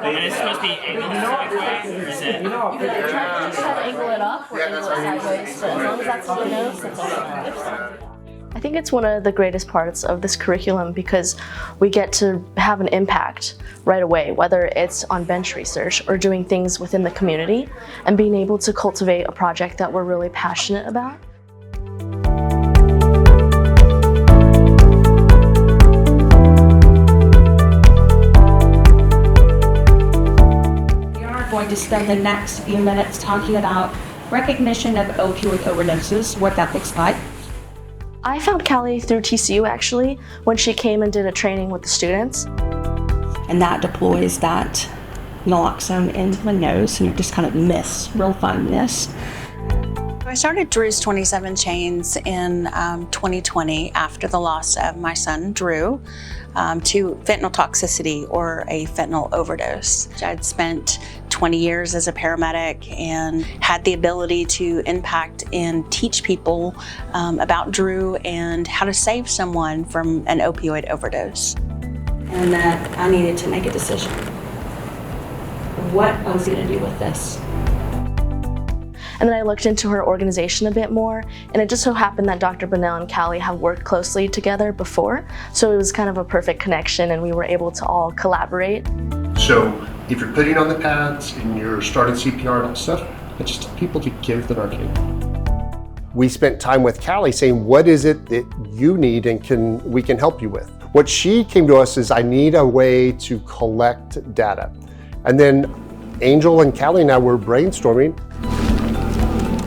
And it's supposed to be angled a specific way, or is it? You can try to angle it up or angle it sideways, but as long as that's on the nose, that's all that matters. I think it's one of the greatest parts of this curriculum because we get to have an impact right away, whether it's on bench research or doing things within the community and being able to cultivate a project that we're really passionate about. We are going to spend the next few minutes talking about recognition of opioid overdoses, what that looks like. I found Callie through TCU actually, when she came and did a training with the students. And that deploys that naloxone into the nose and it just kind of mist, real fun mist. I started Drew's 27 Chains in 2020 after the loss of my son, Drew, to fentanyl toxicity or a fentanyl overdose. I'd spent 20 years as a paramedic and had the ability to impact and teach people about Drew and how to save someone from an opioid overdose. And that I needed to make a decision. What I was going to do with this. And then I looked into her organization a bit more, and it just so happened that Dr. Burnett and Callie have worked closely together before, so it was kind of a perfect connection and we were able to all collaborate. So if you're putting on the pads and you're starting CPR and all stuff, I just tell people to give the Narcan. We spent time with Callie saying, what is it that you need and we can help you with? What she came to us is, I need a way to collect data. And then Angel and Callie and I were brainstorming,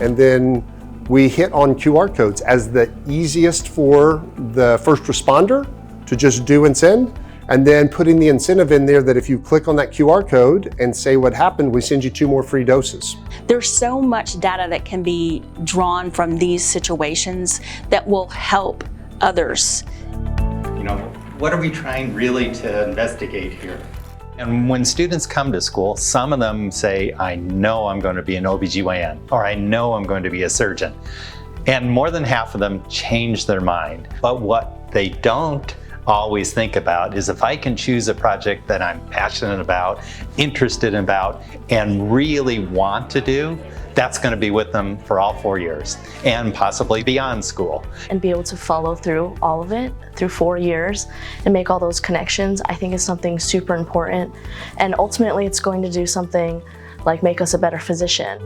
and then we hit on QR codes as the easiest for the first responder to just do and send, and then putting the incentive in there that if you click on that QR code and say what happened, we send you 2 more free doses. There's so much data that can be drawn from these situations that will help others. You know, what are we trying really to investigate here? And when students come to school, some of them say, I know I'm going to be an OBGYN, or I know I'm going to be a surgeon. And more than half of them change their mind. But what they don't always think about is, if I can choose a project that I'm passionate about, interested about, and really want to do, that's going to be with them for all 4 years and possibly beyond school. And be able to follow through all of it through 4 years and make all those connections, I think is something super important. And ultimately it's going to do something like make us a better physician.